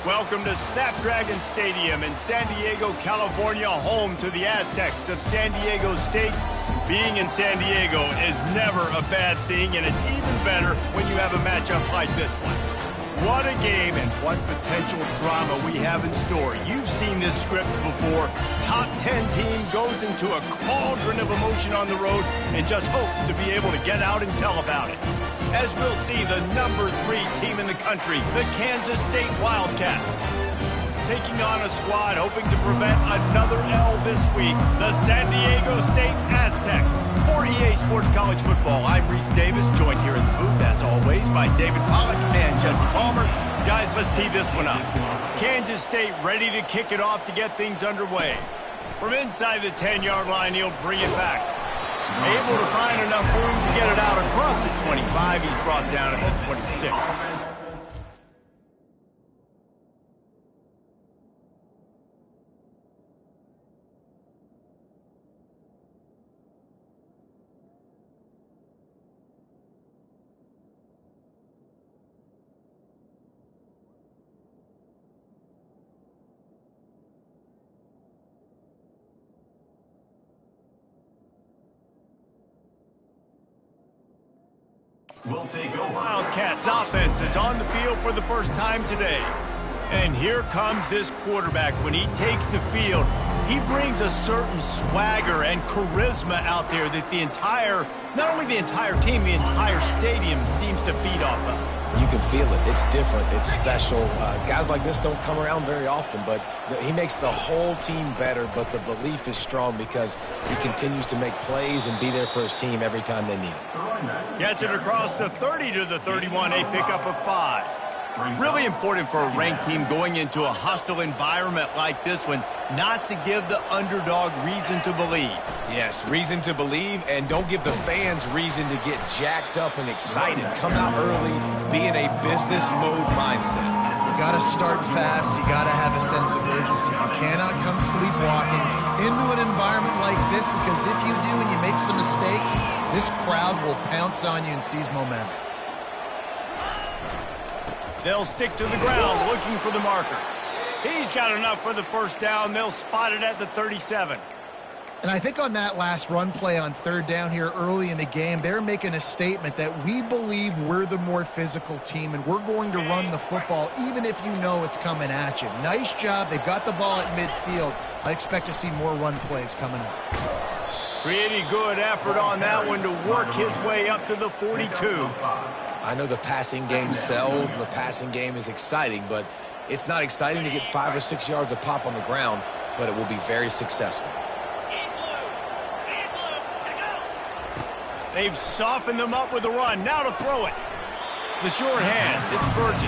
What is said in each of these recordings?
Welcome to Snapdragon Stadium in San Diego, California, home to the Aztecs of San Diego State. Being in San Diego is never a bad thing, and it's even better when you have a matchup like this one. What a game and what potential drama we have in store. You've seen this script before. Top 10 team goes into a cauldron of emotion on the road and just hopes to be able to get out and tell about it. As we'll see, the number 3 team in the country, the Kansas State Wildcats, taking on a squad hoping to prevent another L this week, the San Diego State Aztecs. For EA Sports College Football, I'm Reese Davis, joined here in the booth, as always, by David Pollack and Jesse Palmer. Guys, let's tee this one up. Kansas State ready to kick it off to get things underway. From inside the 10-yard line, he'll bring it back. Able to find enough room to get it out across the 25. He's brought down at the 26. We'll take over. Wildcats offense is on the field for the first time today. And here comes this quarterback. When he takes the field, he brings a certain swagger and charisma out there that not only the entire team, the entire stadium seems to feed off of. You can feel it. It's different. It's special. Guys like this don't come around very often, but he makes the whole team better, but the belief is strong because he continues to make plays and be there for his team every time they need it. Gets it across the 30 to the 31, a pickup of 5. Really important for a ranked team going into a hostile environment like this one, not to give the underdog reason to believe. Yes, reason to believe, and don't give the fans reason to get jacked up and excited. Come out early, be in a business mode mindset. You got to start fast. You got to have a sense of urgency. You cannot come sleepwalking into an environment like this, because if you do and you make some mistakes, this crowd will pounce on you and seize momentum. They'll stick to the ground looking for the marker. He's got enough for the first down. They'll spot it at the 37. And I think on that last run play on third down here early in the game, they're making a statement that we believe we're the more physical team and we're going to run the football even if you know it's coming at you. Nice job. They've got the ball at midfield. I expect to see more run plays coming up. Pretty good effort on that one to work his way up to the 42. I know the passing game sells and the passing game is exciting, but it's not exciting to get 5 or 6 yards of pop on the ground, but it will be very successful. They've softened them up with a run. Now to throw it. The short hands. It's Burgess.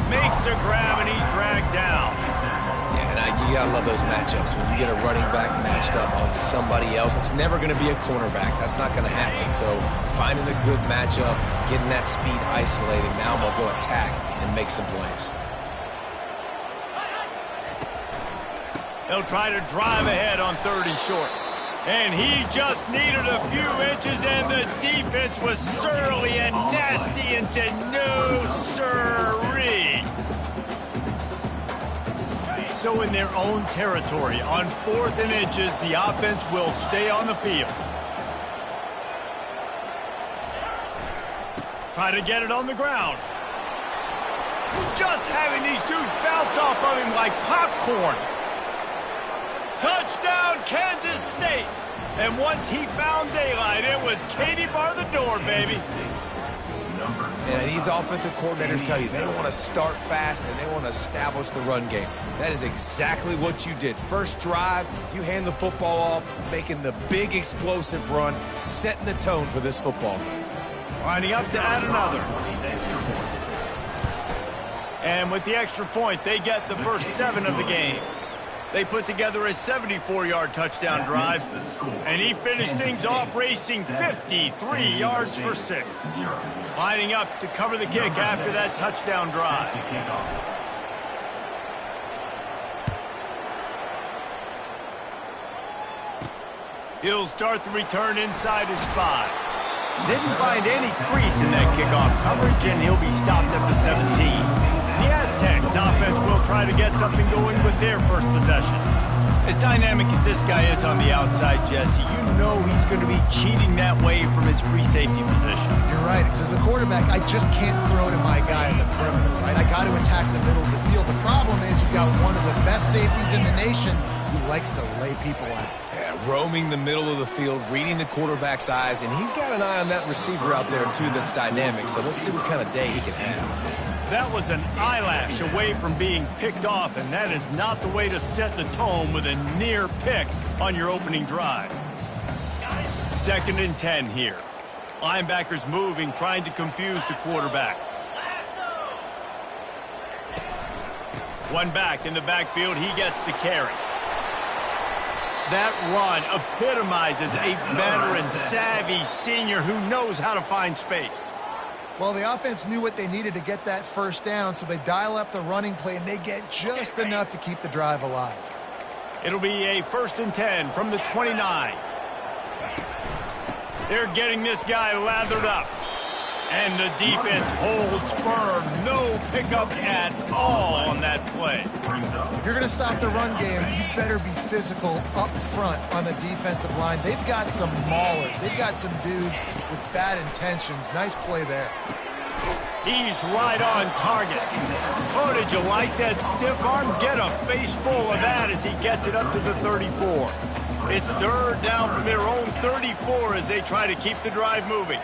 Makes a grab, and he's dragged down. Yeah, and you got to love those matchups. When you get a running back matched up on somebody else, it's never going to be a cornerback. That's not going to happen. So finding a good matchup, getting that speed isolated, now we'll go attack and make some plays. They'll try to drive ahead on 3rd and short. And he just needed a few inches, and the defense was surly and nasty and said, no, sirree. So in their own territory, on 4th and inches, the offense will stay on the field. Try to get it on the ground. Just having these dudes bounce off of him like popcorn. Touchdown, Kansas State. And once he found daylight, it was Katie bar the door, baby. And these offensive coordinators tell you they want to start fast and they want to establish the run game. That is exactly what you did. First drive, you hand the football off, making the big explosive run, setting the tone for this football game. Lining up to add another. And with the extra point, they get the first 7 of the game. They put together a 74-yard touchdown drive, and he finished things off racing 53 yards for 6. Lining up to cover the kick after that touchdown drive. He'll start the return inside his 5. Didn't find any crease in that kickoff coverage, and he'll be stopped at the 17. The Aztecs offense will try to get something going with their first possession. As dynamic as this guy is on the outside, Jesse, you know he's going to be cheating that way from his free safety position. You're right, because as a quarterback, I just can't throw to my guy in the perimeter, right? I got to attack the middle of the field. The problem is you've got one of the best safeties in the nation who likes to lay people out. Yeah, roaming the middle of the field, reading the quarterback's eyes, and he's got an eye on that receiver out there, too, that's dynamic. So let's see what kind of day he can have. That was an eyelash away from being picked off, and that is not the way to set the tone with a near pick on your opening drive. 2nd and 10 here. Linebackers moving, trying to confuse the quarterback. One back in the backfield, he gets the carry. That run epitomizes a veteran, savvy senior who knows how to find space. Well, the offense knew what they needed to get that first down, so they dial up the running play, and they get just enough to keep the drive alive. It'll be a 1st and 10 from the 29. They're getting this guy lathered up. And the defense holds firm. No pickup at all on that play. If you're going to stop the run game, you better be physical up front on the defensive line. They've got some maulers. They've got some dudes with bad intentions. Nice play there. He's right on target. Oh, did you like that stiff arm? Get a face full of that as he gets it up to the 34. It's 3rd down from their own 34 as they try to keep the drive moving.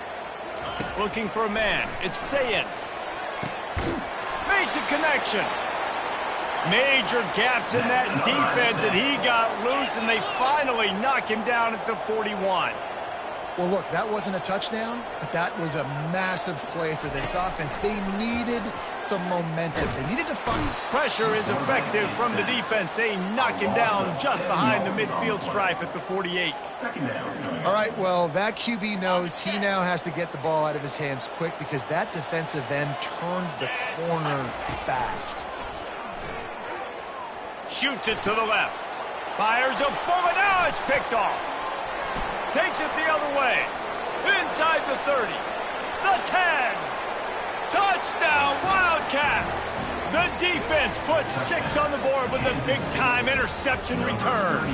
Looking for a man. It's Ncaa. Makes a connection. Major gaps in that defense, and he got loose, and they finally knock him down at the 41. Well, look, that wasn't a touchdown, but that was a massive play for this offense. They needed some momentum. They needed to find. Pressure is effective from the defense. They knock him down just behind the midfield stripe at the 48. All right, well, that QB knows he now has to get the ball out of his hands quick because that defensive end turned the corner fast. Shoots it to the left. Fires a bullet. Now it's picked off. Takes it the other way. Inside the 30. The 10. Touchdown, Wildcats. The defense puts 6 on the board with a big-time interception return.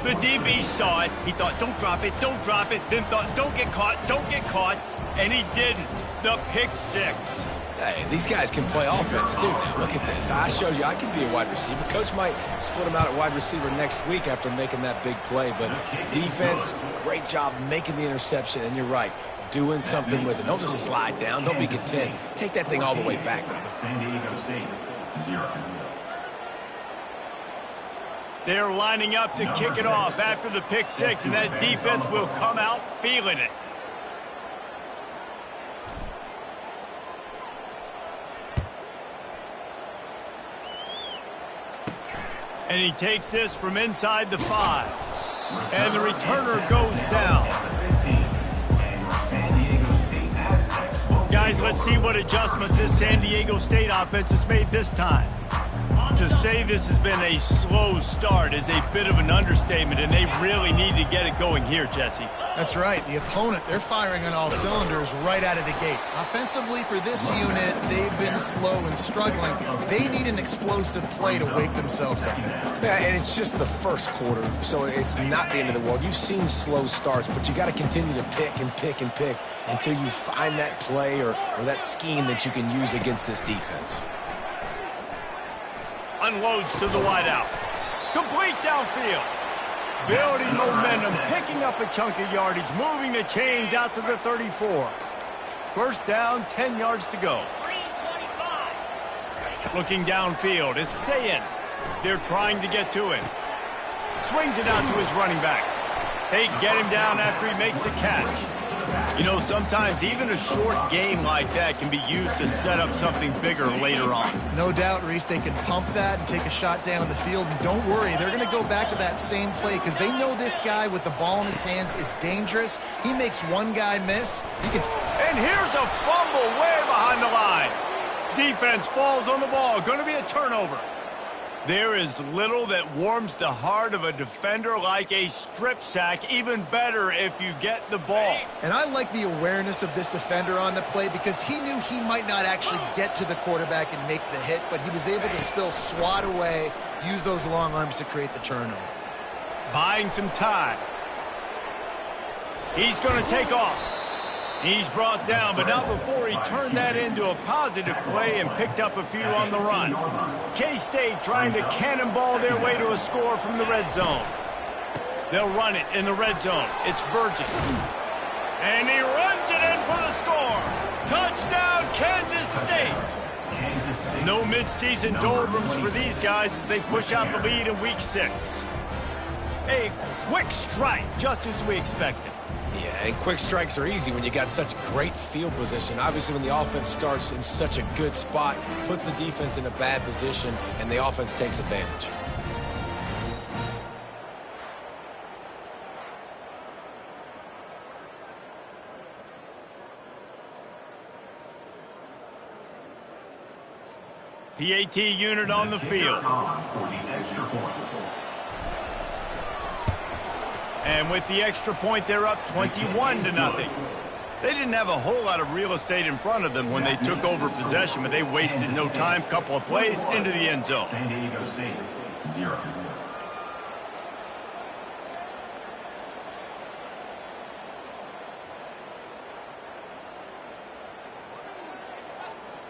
The DB saw it. He thought, don't drop it, don't drop it. Then thought, don't get caught. And he didn't. The pick 6. Hey, these guys can play offense, too. Now, look at this. I showed you I can be a wide receiver. Coach might split him out at wide receiver next week after making that big play. But defense, great job making the interception. And you're right, doing something with it. Don't just slide down. Don't be content. Take that thing all the way back. San Diego State, 0. They're lining up to kick it off after the pick 6, and that defense will come out feeling it. And he takes this from inside the 5. And the returner goes down. Guys, let's see what adjustments this San Diego State offense has made this time. To say this has been a slow start is a bit of an understatement, and they really need to get it going here, Jesse. That's right. The opponent, they're firing on all cylinders right out of the gate. Offensively, for this unit, they've been slow and struggling. They need an explosive play to wake themselves up. Yeah, and it's just the first quarter, so it's not the end of the world. You've seen slow starts, but you got to continue to pick and pick and pick until you find that play or that scheme that you can use against this defense. Unloads to the wideout. Complete downfield. Building momentum, picking up a chunk of yardage, moving the chains out to the 34. First down, 10 yards to go. Looking downfield, it's Ncaa. They're trying to get to him. Swings it out to his running back. They get him down after he makes the catch. You know, sometimes even a short game like that can be used to set up something bigger later on. No doubt, Reese, they can pump that and take a shot down the field. And don't worry, they're going to go back to that same play because they know this guy with the ball in his hands is dangerous. He makes one guy miss. And here's a fumble way behind the line. Defense falls on the ball. Going to be a turnover. There is little that warms the heart of a defender like a strip sack. Even better if you get the ball. And I like the awareness of this defender on the play because he knew he might not actually get to the quarterback and make the hit, but he was able to still swat away, use those long arms to create the turnover. Buying some time. He's going to take off. He's brought down, but not before he turned that into a positive play and picked up a few on the run. K-State trying to cannonball their way to a score from the red zone. They'll run it in the red zone. It's Burgess. And he runs it in for the score. Touchdown, Kansas State. No midseason doldrums for these guys as they push out the lead in Week 6. A quick strike, just as we expected. Yeah, and quick strikes are easy when you got such great field position. Obviously, when the offense starts in such a good spot, puts the defense in a bad position, and the offense takes advantage. PAT unit on the field. And with the extra point, they're up 21-0. They didn't have a whole lot of real estate in front of them when they took over possession, but they wasted no time. Couple of plays into the end zone. San Diego State, 0.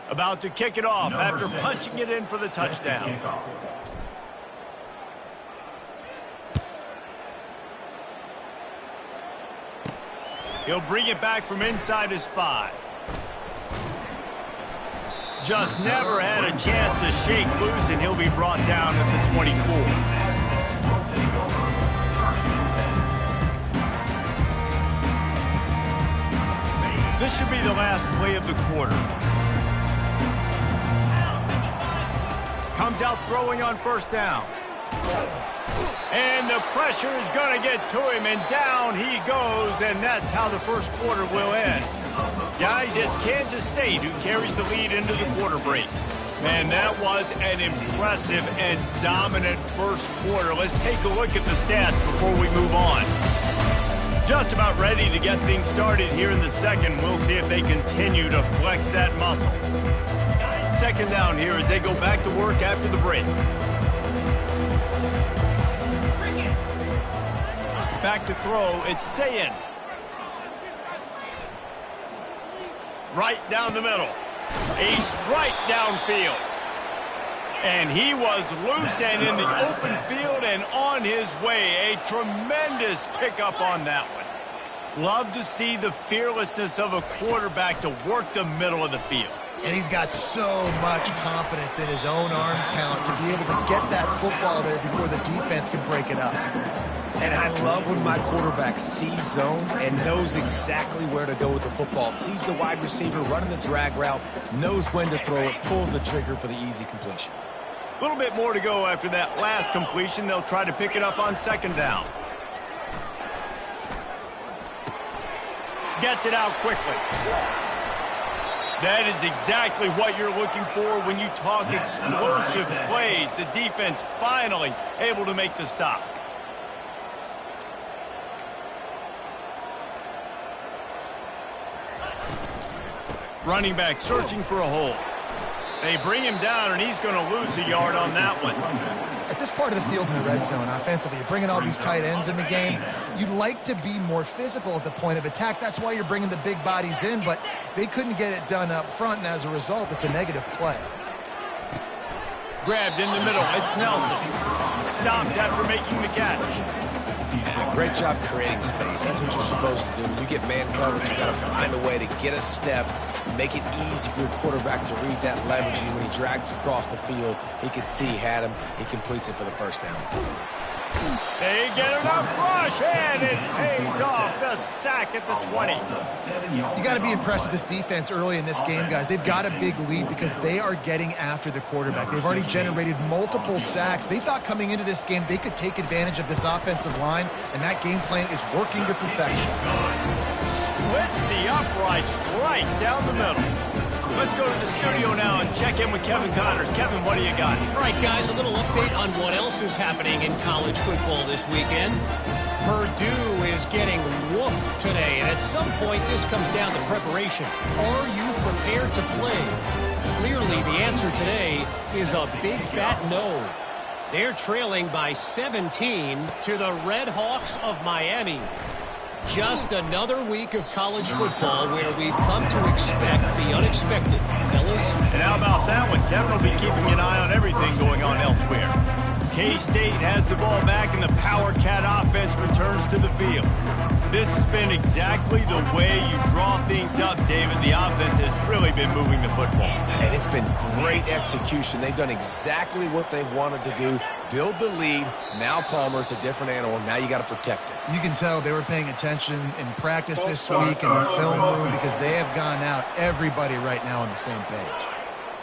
About to kick it off after punching it in for the touchdown. He'll bring it back from inside his 5. Just never had a chance to shake loose, and he'll be brought down at the 24. This should be the last play of the quarter. Comes out throwing on first down. And the pressure is going to get to him, and down he goes, and that's how the first quarter will end. Guys, it's Kansas State who carries the lead into the quarter break. Man, that was an impressive and dominant first quarter. Let's take a look at the stats before we move on. Just about ready to get things started here in the second. We'll see if they continue to flex that muscle. Second down here as they go back to work after the break. Back to throw, it's Ncaa. Right down the middle. A strike downfield. And he was loose and in the open field and on his way. A tremendous pickup on that one. Love to see the fearlessness of a quarterback to work the middle of the field. And he's got so much confidence in his own arm talent to be able to get that football there before the defense can break it up. And I love when my quarterback sees zone and knows exactly where to go with the football. Sees the wide receiver running the drag route, knows when to throw it, pulls the trigger for the easy completion. A little bit more to go after that last completion. They'll try to pick it up on second down. Gets it out quickly. That is exactly what you're looking for when you talk explosive plays. The defense finally able to make the stop. Running back searching for a hole. They bring him down, and he's going to lose a yard on that one. At this part of the field in the red zone, offensively, you're bringing all these tight ends in the game. You'd like to be more physical at the point of attack. That's why you're bringing the big bodies in, but they couldn't get it done up front, and as a result, it's a negative play. Grabbed in the middle. It's Nelson. Stopped after making the catch. Great job creating space. That's what you're supposed to do. When you get man coverage, you got to find a way to get a step, make it easy for your quarterback to read that leverage. And when he drags across the field, he can see he had him. He completes it for the first down. They get enough rush, and it pays off. The sack at the 20. You got to be impressed with this defense early in this game, guys. They've got a big lead because they are getting after the quarterback. They've already generated multiple sacks. They thought coming into this game they could take advantage of this offensive line, and that game plan is working to perfection. Splits the uprights right down the middle. Let's go to the studio now and check in with Kevin Connors. Kevin, what do you got? All right, guys, a little update on what else is happening in college football this weekend. Purdue is getting whooped today, and at some point this comes down to preparation. Are you prepared to play? Clearly, the answer today is a big fat no. They're trailing by 17 to the Red Hawks of Miami. Just another week of college football where we've come to expect the unexpected, fellas. And how about that one? Kevin will be keeping an eye on everything going on elsewhere. K-State has the ball back and the Power Cat offense returns to the field. This has been exactly the way you draw things up, David. The offense has really been moving the football. And it's been great execution. They've done exactly what they've wanted to do. Build the lead. Now Palmer's a different animal. Now you got to protect it. You can tell they were paying attention in practice this week in the film room because they have gone out, everybody right now on the same page.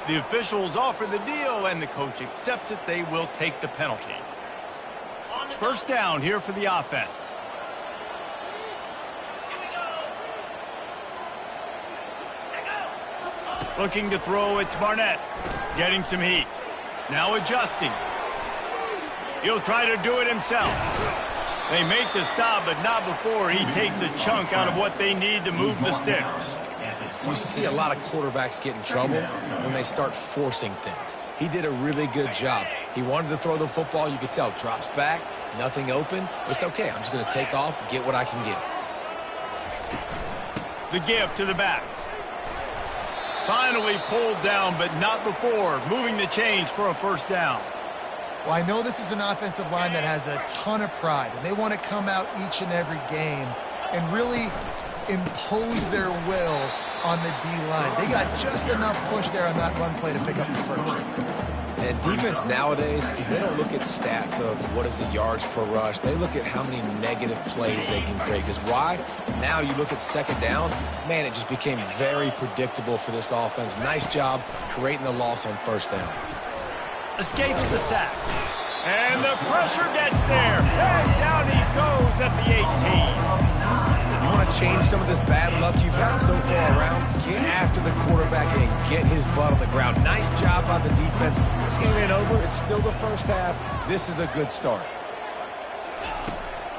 The officials offer the deal, and the coach accepts it. They will take the penalty. First down here for the offense. Looking to throw, it's Barnett. Getting some heat. Now adjusting. He'll try to do it himself. They make the stop, but not before he takes a chunk out of what they need to move the sticks. You see a lot of quarterbacks get in trouble when they start forcing things. He did a really good job. He wanted to throw the football. You could tell. Drops back, nothing open. It's okay. I'm just going to take off, get what I can get. The give to the back. Finally pulled down, but not before. Moving the chains for a first down. Well, I know this is an offensive line that has a ton of pride, and they want to come out each and every game and really impose their will on the D-line. They got just enough push there on that run play to pick up the first. And defense nowadays, they don't look at stats of what is the yards per rush. They look at how many negative plays they can create. Because why? Now you look at second down, man, it just became very predictable for this offense. Nice job creating the loss on first down. Escapes the sack. And the pressure gets there. And down he goes at the 18. You want to change some of this bad luck you've had so far around? Get after the quarterback and get his butt on the ground. Nice job by the defense. This game ain't over. It's still the first half. This is a good start.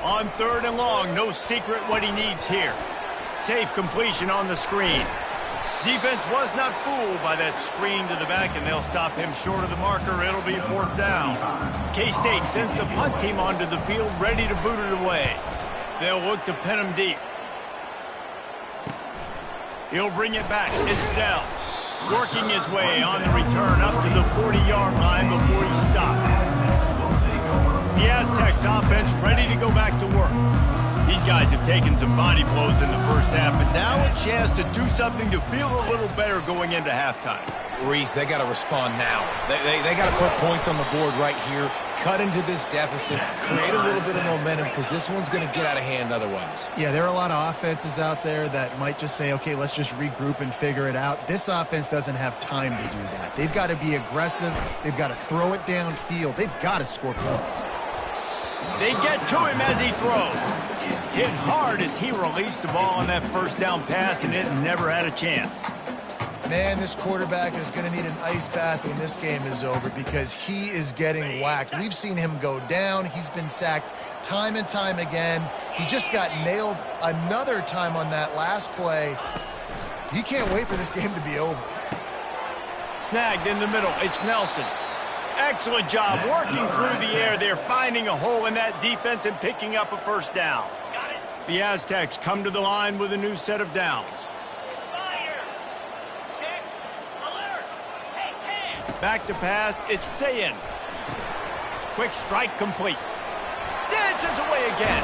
On third and long, no secret what he needs here. Safe completion on the screen. Defense was not fooled by that screen to the back, and they'll stop him short of the marker. It'll be fourth down. K-State sends the punt team onto the field, ready to boot it away. They'll look to pin him deep. He'll bring it back. It's Dell. Working his way on the return up to the 40-yard line before he stopped. The Aztecs offense ready to go back to work. These guys have taken some body blows in the first half, but now a chance to do something to feel a little better going into halftime. Reese, they got to respond now. They got to put points on the board right here, cut into this deficit, create a little bit of momentum because this one's going to get out of hand otherwise. Yeah, there are a lot of offenses out there that might just say, okay, let's just regroup and figure it out. This offense doesn't have time to do that. They've got to be aggressive. They've got to throw it downfield. They've got to score points. They get to him as he throws. Hit hard as he released the ball on that first down pass, and it never had a chance. Man, this quarterback is going to need an ice bath when this game is over because he is getting whacked. We've seen him go down. He's been sacked time and time again. He just got nailed another time on that last play. He can't wait for this game to be over. Snagged in the middle. It's Nelson. Excellent job working through the air. They're finding a hole in that defense and picking up a first down. The Aztecs come to the line with a new set of downs. Back to pass, it's Sayin. Quick strike complete. Dances away again.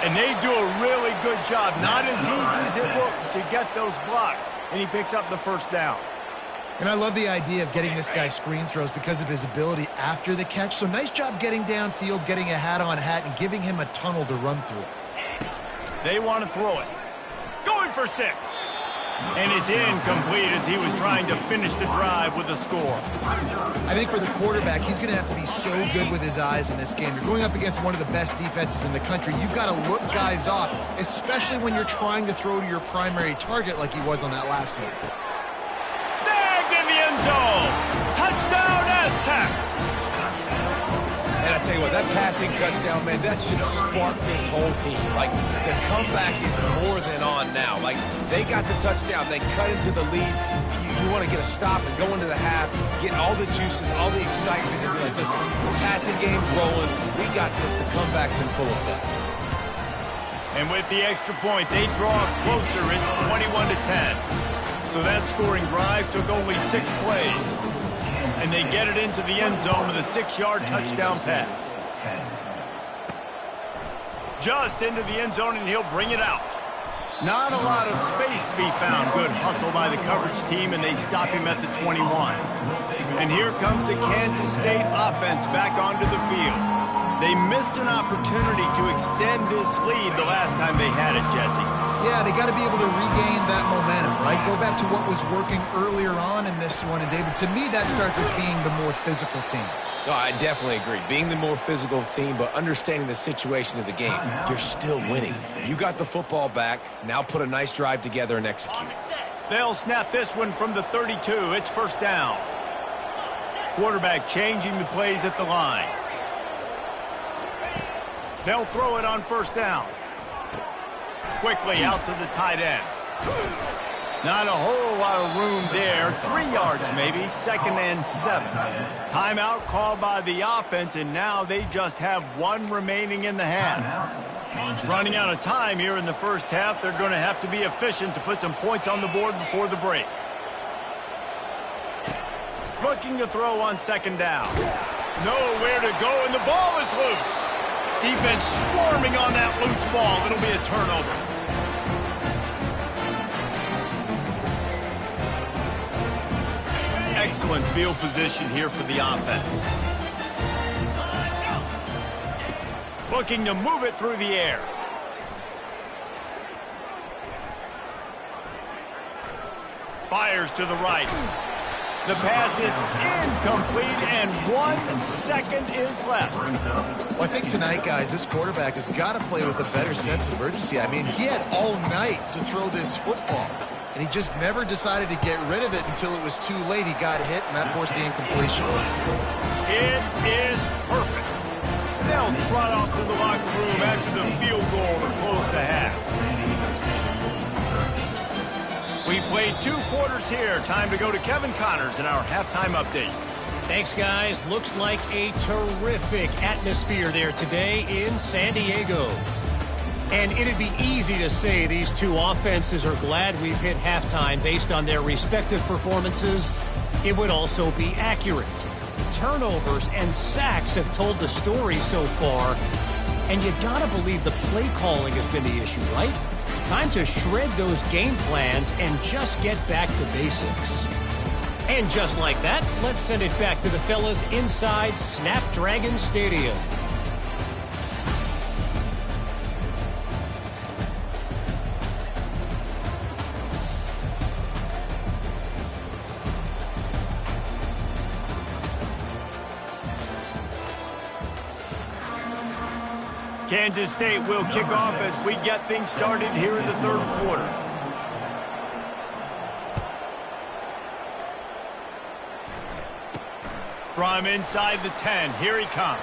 And they do a really good job. Not as easy as it looks to get those blocks. And he picks up the first down. And I love the idea of getting this guy screen throws because of his ability after the catch. So nice job getting downfield, getting a hat-on-hat, and giving him a tunnel to run through. They want to throw it. Going for 6. And it's incomplete as he was trying to finish the drive with a score. I think for the quarterback, he's going to have to be so good with his eyes in this game. You're going up against one of the best defenses in the country. You've got to look guys off, especially when you're trying to throw to your primary target like he was on that last one. so. Touchdown Aztecs. And I tell you what, that passing touchdown, man, that should spark this whole team. Like, the comeback is more than on now. Like, they got the touchdown. They cut into the lead. You want to get a stop and go into the half, get all the juices, all the excitement, and be like, listen, passing game's rolling. We got this. The comeback's in full effect. And with the extra point, they draw closer. It's 21-10. So that scoring drive took only 6 plays. And they get it into the end zone with a 6-yard touchdown pass. Just into the end zone, and he'll bring it out. Not a lot of space to be found. Good hustle by the coverage team, and they stop him at the 21. And here comes the Kansas State offense back onto the field. They missed an opportunity to extend this lead the last time they had it, Jesse. Yeah, they got to be able to regain that momentum, right? Go back to what was working earlier on in this one. And, David, to me, that starts with being the more physical team. No, I definitely agree. Being the more physical team, but understanding the situation of the game. You're still winning. You got the football back. Now put a nice drive together and execute. They'll snap this one from the 32. It's first down. Quarterback changing the plays at the line. They'll throw it on first down. Quickly out to the tight end. Not a whole lot of room there. 3 yards maybe. 2nd and 7. Timeout called by the offense, and now they just have 1 remaining in the half. Running out of time here in the first half. They're going to have to be efficient to put some points on the board before the break. Looking to throw on 2nd down. Nowhere to go, and the ball is loose. Defense swarming on that loose ball. It'll be a turnover. Excellent field position here for the offense. Looking to move it through the air. Fires to the right. The pass is incomplete, and 1 second is left. Well, I think tonight, guys, this quarterback has got to play with a better sense of urgency. I mean, he had all night to throw this football, and he just never decided to get rid of it until it was too late. He got hit, and that forced the incompletion. It is perfect. They'll trot off to the locker room after the field goal to close the half. We played 2 quarters here. Time to go to Kevin Connors in our halftime update. Thanks, guys. Looks like a terrific atmosphere there today in San Diego. And it'd be easy to say these 2 offenses are glad we've hit halftime based on their respective performances. It would also be accurate. Turnovers and sacks have told the story so far. And you gotta believe the play calling has been the issue, right? Time to shred those game plans and just get back to basics. And just like that, let's send it back to the fellas inside Snapdragon Stadium. Kansas State will kick off as we get things started here in the 3rd quarter. From inside the 10, here he comes.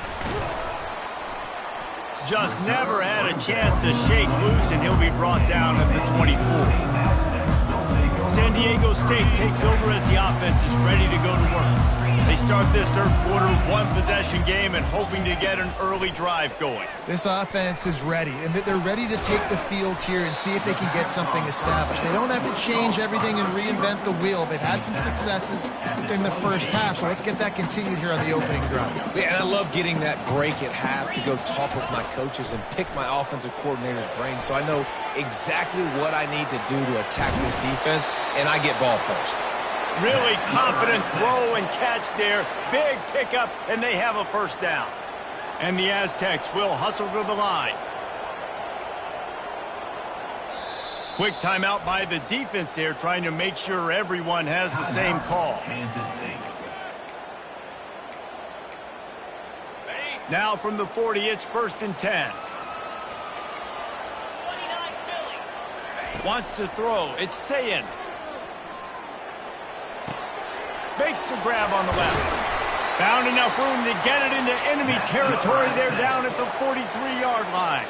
Just never had a chance to shake loose, and he'll be brought down at the 24. San Diego State takes over as the offense is ready to go to work. They start this 3rd quarter 1-possession game and hoping to get an early drive going. This offense is ready, and they're ready to take the field here and see if they can get something established. They don't have to change everything and reinvent the wheel. They've had some successes in the first half, so let's get that continued here on the opening drive. Yeah, and I love getting that break at half to go talk with my coaches and pick my offensive coordinator's brain so I know exactly what I need to do to attack this defense, and I get ball first. Really confident throw and catch there. Big pickup, and they have a first down. And the Aztecs will hustle to the line. Quick timeout by the defense there, trying to make sure everyone has the same call. Now from the 40, it's 1st and 10. Wants to throw. It's Ncaa. Makes the grab on the left. Found enough room to get it into enemy territory. They're down at the 43-yard line.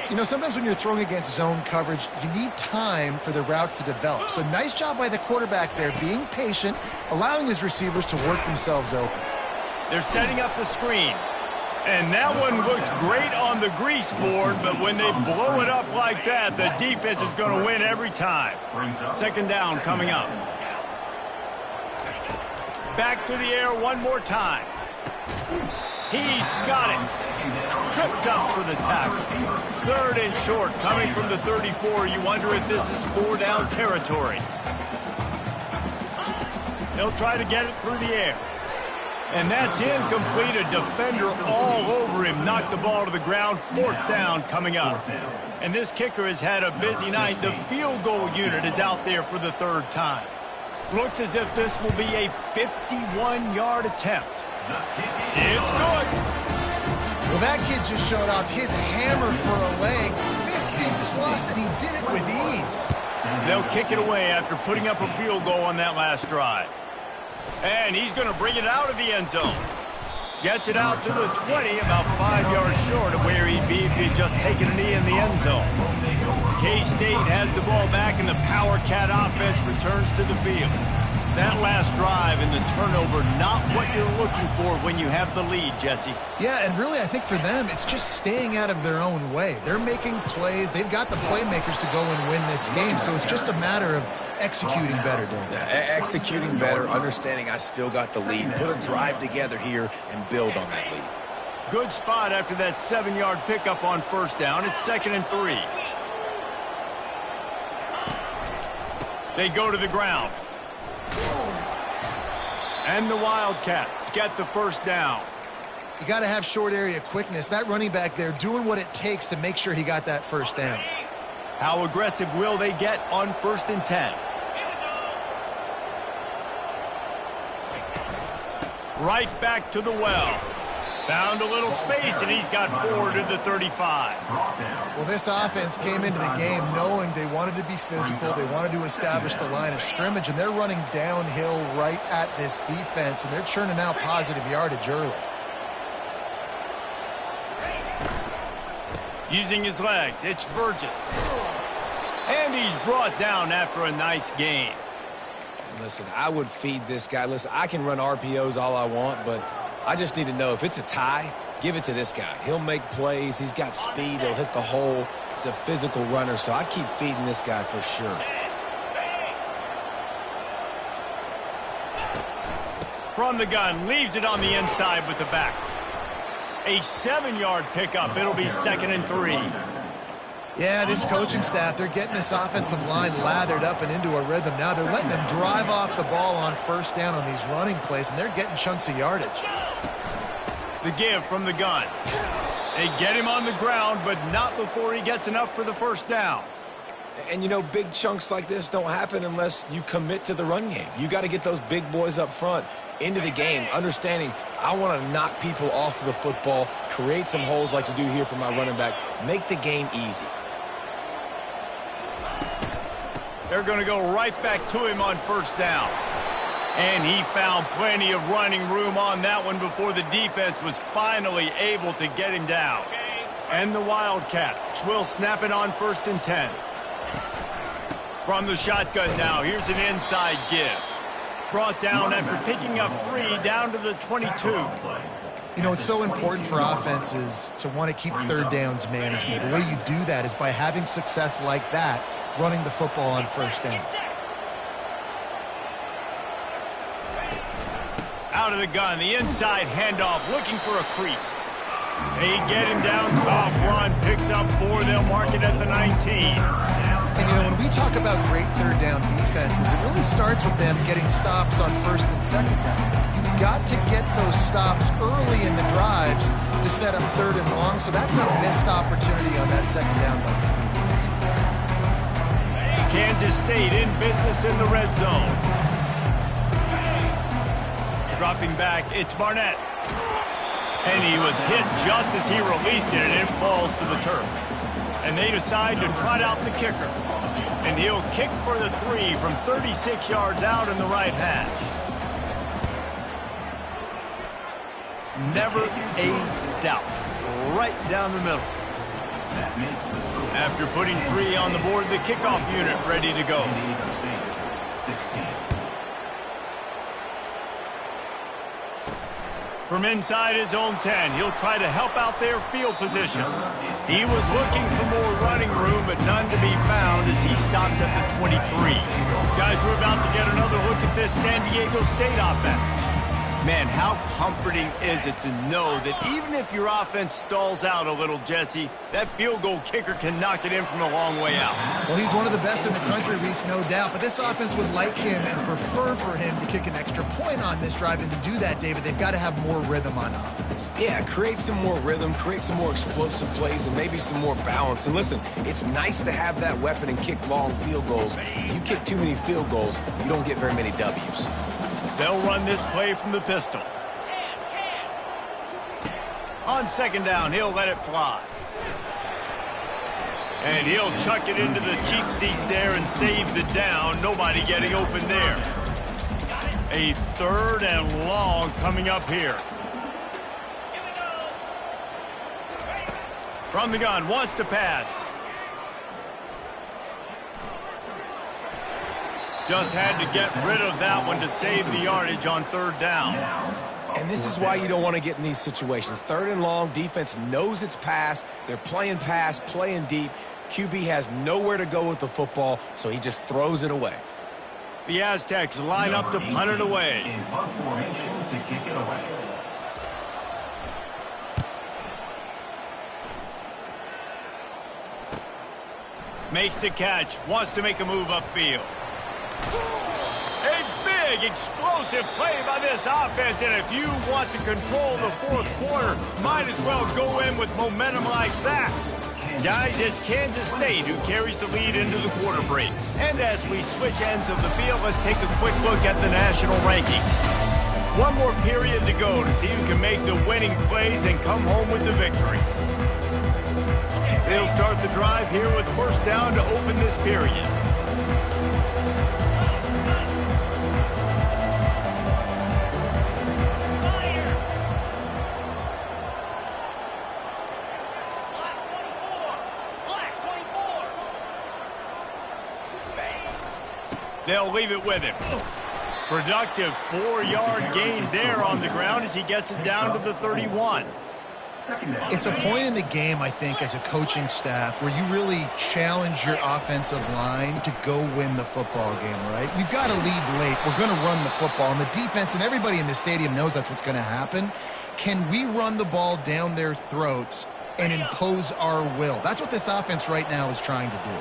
You know, sometimes when you're throwing against zone coverage, you need time for the routes to develop. So nice job by the quarterback there, being patient, allowing his receivers to work themselves open. They're setting up the screen. And that one looked great on the grease board, but when they blow it up like that, the defense is going to win every time. Second down coming up. Back to the air one more time. He's got it. Tripped up for the tackle. Third and short coming from the 34. You wonder if this is 4-down territory. They'll try to get it through the air. And that's incomplete. A defender all over him. Knocked the ball to the ground. Fourth down coming up. And this kicker has had a busy night. The field goal unit is out there for the third time. Looks as if this will be a 51-yard attempt. It's good. Well, that kid just showed off his hammer for a leg, 50-plus, and he did it with ease. They'll kick it away after putting up a field goal on that last drive. And he's going to bring it out of the end zone. Gets it out to the 20, about 5 yards short of where he'd be if he'd just taken a knee in the end zone. K-State has the ball back, and the Power Cat offense returns to the field. That last drive and the turnover, not what you're looking for when you have the lead, Jesse. Yeah, and really, I think for them, it's just staying out of their own way. They're making plays. They've got the playmakers to go and win this game, so it's just a matter of executing better, Dan. Executing better, understanding I still got the lead. Put a drive together here and build on that lead. Good spot after that 7-yard pickup on first down. It's 2nd and 3. They go to the ground. And the Wildcats get the first down. You got to have short area quickness. That running back there doing what it takes to make sure he got that first down. How aggressive will they get on 1st and 10? Right back to the well. Found a little space, and he's got 4 to the 35. Well, this offense came into the game knowing they wanted to be physical. They wanted to establish the line of scrimmage, and they're running downhill right at this defense, and they're churning out positive yardage early. Using his legs, it's Burgess. And he's brought down after a nice gain. Listen, I would feed this guy. Listen, I can run RPOs all I want, but I just need to know if it's a tie, give it to this guy. He'll make plays. He's got speed. He'll hit the hole. He's a physical runner, so I keep feeding this guy for sure. From the gun, leaves it on the inside with the back. A 7-yard pickup. It'll be 2nd and 3. Yeah, this coaching staff, they're getting this offensive line lathered up and into a rhythm. Now they're letting them drive off the ball on first down on these running plays, and they're getting chunks of yardage. The give from the gun. They get him on the ground, but not before he gets enough for the first down. And, you know, big chunks like this don't happen unless you commit to the run game. You got to get those big boys up front into the game, understanding I want to knock people off the football, create some holes like you do here for my running back, make the game easy. They're going to go right back to him on first down. And he found plenty of running room on that one before the defense was finally able to get him down. And the Wildcats will snap it on 1st and 10. From the shotgun now, here's an inside give. Brought down after picking up 3 down to the 22. You know, it's so important for offenses to want to keep third downs manageable. The way you do that is by having success like that, running the football on first down. Out of the gun, the inside handoff, looking for a crease. They get him down, tough run, picks up 4, they'll mark it at the 19. And, you know, when we talk about great third down defenses, it really starts with them getting stops on 1st and 2nd down. You've got to get those stops early in the drives to set up 3rd and long, so that's a missed opportunity on that 2nd down by this defense. Kansas State in business in the red zone. Dropping back, it's Barnett. And he was hit just as he released it, and it falls to the turf. And they decide to trot out the kicker. And he'll kick for the 3 from 36 yards out in the right hash. Never a doubt. Right down the middle. That makes the score. After putting 3 on the board, the kickoff unit ready to go. San Diego State, 16. From inside his own 10, he'll try to help out their field position. He was looking for more running room, but none to be found as he stopped at the 23. Guys, we're about to get another look at this San Diego State offense. Man, how comforting is it to know that even if your offense stalls out a little, Jesse, that field goal kicker can knock it in from a long way out. Well, he's one of the best in the country, Reese, no doubt. But this offense would like him and prefer for him to kick an extra point on this drive. And to do that, David, they've got to have more rhythm on offense. Yeah, create some more rhythm, create some more explosive plays, and maybe some more balance. And listen, it's nice to have that weapon and kick long field goals. You kick too many field goals, you don't get very many W's. They'll run this play from the pistol. On second down, he'll let it fly. And he'll chuck it into the cheap seats there and save the down. Nobody getting open there. A 3rd and long coming up here. From the gun, wants to pass. Just had to get rid of that one to save the yardage on 3rd down. And this is why you don't want to get in these situations. 3rd and long, defense knows it's pass. They're playing pass, playing deep. QB has nowhere to go with the football, so he just throws it away. The Aztecs line up to punt it away. In punt formation to kick it away. Makes the catch, wants to make a move upfield. A big, explosive play by this offense, and if you want to control the 4th quarter, might as well go in with momentum like that. Guys, it's Kansas State who carries the lead into the quarter break. And as we switch ends of the field, let's take a quick look at the national rankings. One more period to go to see who can make the winning plays and come home with the victory. They'll start the drive here with 1st down to open this period. They'll leave it with him. Productive 4-yard gain there on the ground as he gets it down to the 31. It's a point in the game, I think, as a coaching staff where you really challenge your offensive line to go win the football game, right? We've got to lead late. We're going to run the football, and the defense and everybody in the stadium knows that's what's going to happen. Can we run the ball down their throats and impose our will? That's what this offense right now is trying to do.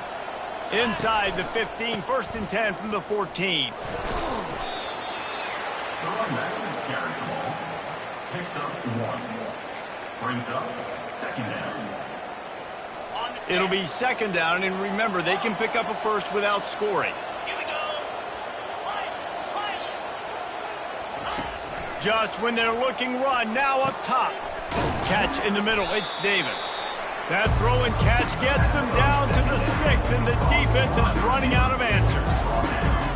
Inside the 15, 1st and 10 from the 14. Picks up 1. Brings up 2nd down. It'll be 2nd down, and remember, they can pick up a 1st without scoring. Just when they're looking run, now up top. Catch in the middle, it's Davis. That throw and catch gets them down to the 6, and the defense is running out of answers.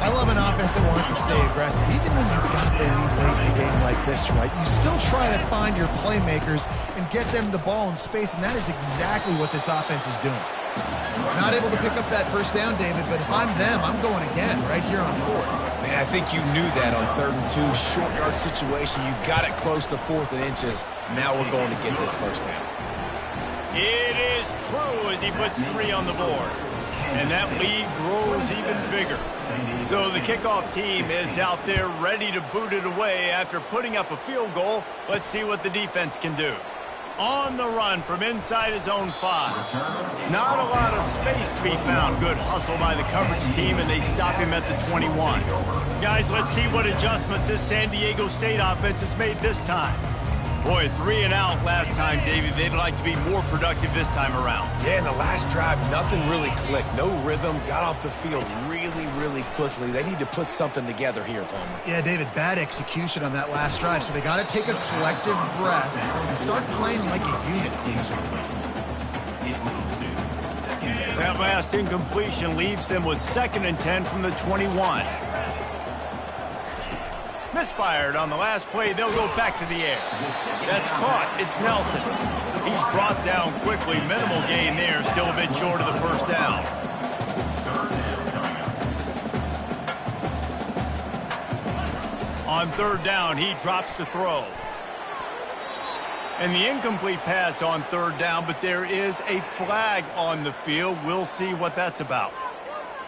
I love an offense that wants to stay aggressive. Even when you've got the lead late in the game like this, right, you still try to find your playmakers and get them the ball in space, and that is exactly what this offense is doing. Not able to pick up that 1st down, David, but if I'm them, I'm going again right here on 4th. Man, I think you knew that on 3rd and 2, short yard situation. You got it close to 4th and inches. Now we're going to get this 1st down. It is true as he puts 3 on the board. And that lead grows even bigger. So the kickoff team is out there ready to boot it away after putting up a field goal. Let's see what the defense can do. On the run from inside his own 5. Not a lot of space to be found. Good hustle by the coverage team, and they stop him at the 21. Guys, let's see what adjustments this San Diego State offense has made this time. Boy, 3 and out last time, David. They'd like to be more productive this time around. Yeah, in the last drive, nothing really clicked. No rhythm, got off the field really, really quickly. They need to put something together here, Palmer. Yeah, David, bad execution on that last drive, so they got to take a collective breath and start playing like a unit. That last incompletion leaves them with 2nd and 10 from the 21. Misfired on the last play. They'll go back to the air. That's caught. It's Nelson. He's brought down quickly. Minimal gain there. Still a bit short of the first down. On third down, he drops to throw. And the incomplete pass on third down, but there is a flag on the field. We'll see what that's about.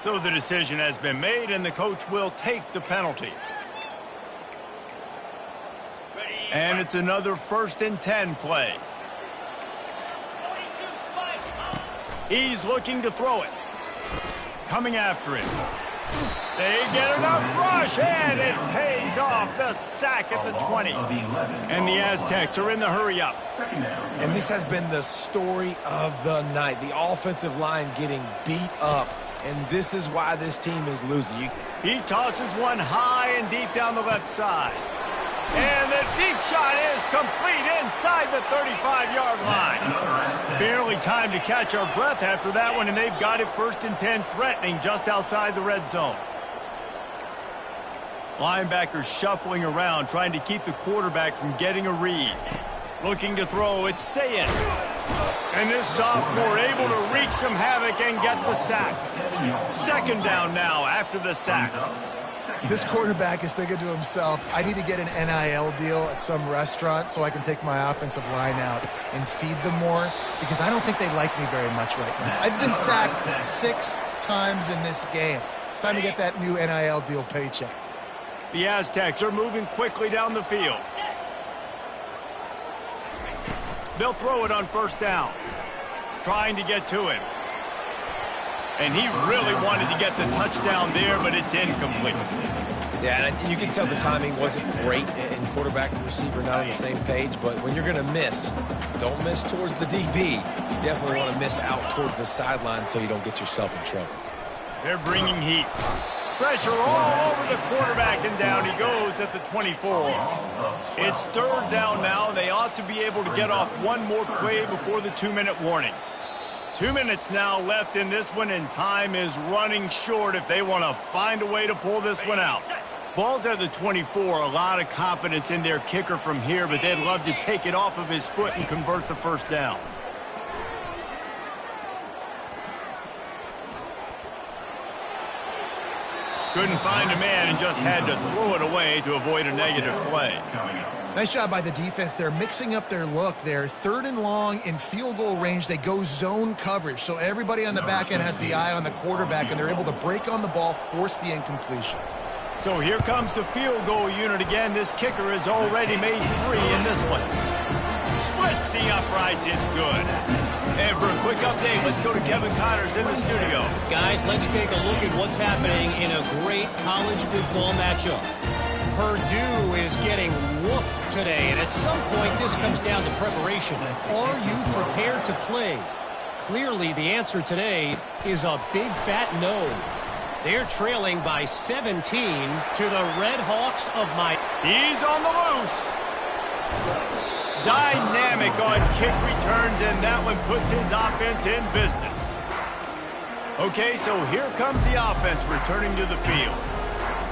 So the decision has been made, and the coach will take the penalty. And it's another 1st and 10 play. He's looking to throw it. Coming after it. They get enough rush, and it pays off. The sack at the 20. And the Aztecs are in the hurry-up. And this has been the story of the night. The offensive line getting beat up, and this is why this team is losing. He tosses one high and deep down the left side. And the deep shot is complete inside the 35-yard line. Barely time to catch our breath after that one, and they've got it 1st and 10, threatening just outside the red zone. Linebackers shuffling around, trying to keep the quarterback from getting a read. Looking to throw, it's Ncaa. And this sophomore able to wreak some havoc and get the sack. 2nd down now after the sack. This quarterback is thinking to himself, I need to get an NIL deal at some restaurant so I can take my offensive line out and feed them more, because I don't think they like me very much right now. I've been sacked 6 times in this game. It's time to get that new NIL deal paycheck. The Aztecs are moving quickly down the field. They'll throw it on 1st down. Trying to get to him. And he really wanted to get the touchdown there, but it's incomplete. Yeah, and you can tell the timing wasn't great, and quarterback and receiver not on the same page, but when you're going to miss, don't miss towards the DB. You definitely want to miss out towards the sideline so you don't get yourself in trouble. They're bringing heat. Pressure all over the quarterback, and down he goes at the 24. It's 3rd down now. They ought to be able to get off one more play before the 2-minute warning. 2 minutes now left in this one, and time is running short if they want to find a way to pull this one out. Ball's at the 24. A lot of confidence in their kicker from here, but they'd love to take it off of his foot and convert the 1st down. Couldn't find a man and just had to throw it away to avoid a negative play. Nice job by the defense. They're mixing up their look. They're 3rd and long in field goal range. They go zone coverage, so everybody on the back end has the eye on the quarterback, and they're able to break on the ball, force the incompletion. So here comes the field goal unit again. This kicker has already made 3 in this one. Splits the uprights. It's good. And for a quick update, let's go to Kevin Connors in the studio. Guys, let's take a look at what's happening in a great college football matchup. Purdue is getting whooped today, and at some point this comes down to preparation. Are you prepared to play? Clearly the answer today is a big fat no. They're trailing by 17 to the Red Hawks of my... He's on the loose. Dynamic on kick returns, and that one puts his offense in business. Okay, so here comes the offense returning to the field.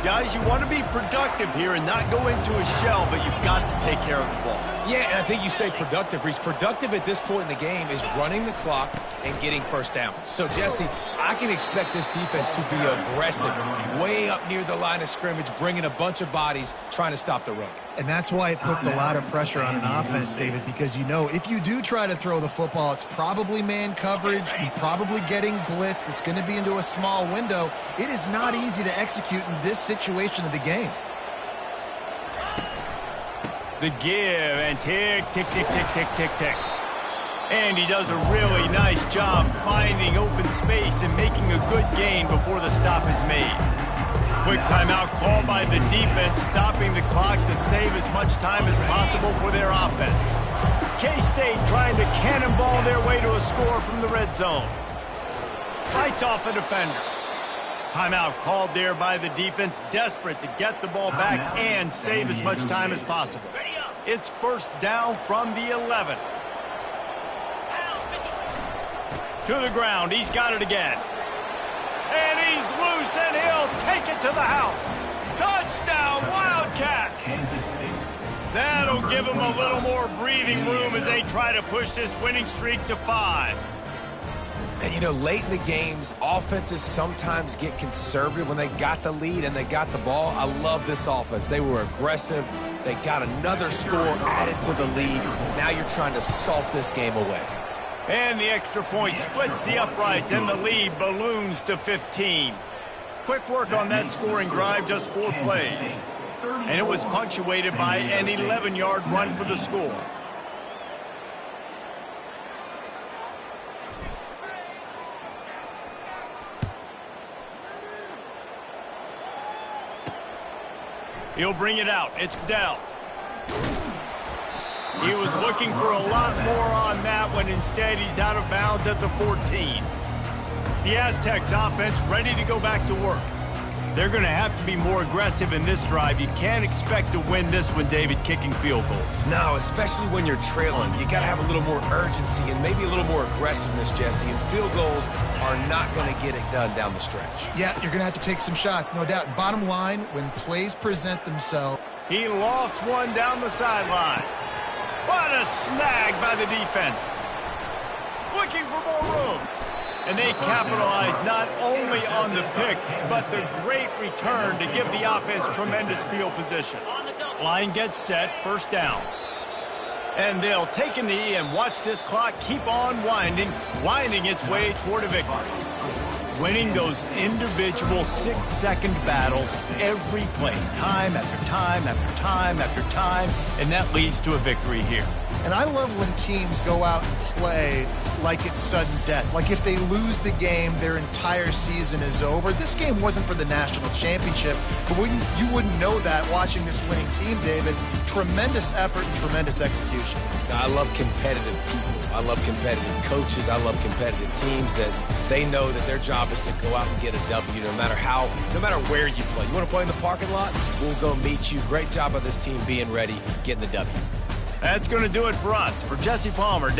Guys, you want to be productive here and not go into a shell, but you've got to take care of the ball. Yeah, and I think you say productive, Reese. Productive at this point in the game is running the clock and getting 1st down. So, Jesse, I can expect this defense to be aggressive, way up near the line of scrimmage, bringing a bunch of bodies, trying to stop the run. And that's why it puts a lot of pressure on an offense, David, because you know if you do try to throw the football, it's probably man coverage, you're probably getting blitzed, it's going to be into a small window. It is not easy to execute in this situation of the game. The give, and tick, tick, tick, tick, tick, tick, tick. And he does a really nice job finding open space and making a good gain before the stop is made. Quick timeout called by the defense, stopping the clock to save as much time as possible for their offense. K-State trying to cannonball their way to a score from the red zone. Fights off a defender. Timeout called there by the defense, desperate to get the ball back and save as much time as possible. It's 1st down from the 11. To the ground, he's got it again. And he's loose, and he'll take it to the house. Touchdown, Wildcats! That'll give them a little more breathing room as they try to push this winning streak to 5. And, you know, late in the games, offenses sometimes get conservative when they got the lead and they got the ball. I love this offense. They were aggressive. They got another score added to the lead. Now you're trying to salt this game away. And the extra point splits the uprights, and the lead balloons to 15. Quick work on that scoring drive, just 4 plays. And it was punctuated by an 11-yard run for the score. He'll bring it out. It's Dell. He was looking for a lot more on that one. Instead, he's out of bounds at the 14. The Aztecs offense ready to go back to work. They're going to have to be more aggressive in this drive. You can't expect to win this one, David, kicking field goals. No, especially when you're trailing. You got to have a little more urgency and maybe a little more aggressiveness, Jesse. And field goals are not going to get it done down the stretch. Yeah, you're going to have to take some shots, no doubt. Bottom line, when plays present themselves. He lost one down the sideline. What a snag by the defense. Looking for more room. And they capitalize not only on the pick, but the great return to give the offense tremendous field position. Line gets set, first down. And they'll take a knee and watch this clock keep on winding its way toward a victory. Winning those individual 6-second battles every play, time after time after time after time, and that leads to a victory here. And I love when teams go out and play like it's sudden death. Like if they lose the game, their entire season is over. This game wasn't for the national championship, but you wouldn't know that watching this winning team, David. Tremendous effort and tremendous execution. I love competitive people. I love competitive coaches. I love competitive teams that they know that their job is to go out and get a W no matter where you play. You want to play in the parking lot? We'll go meet you. Great job of this team being ready, getting the W. That's going to do it for us. For Jesse Palmer,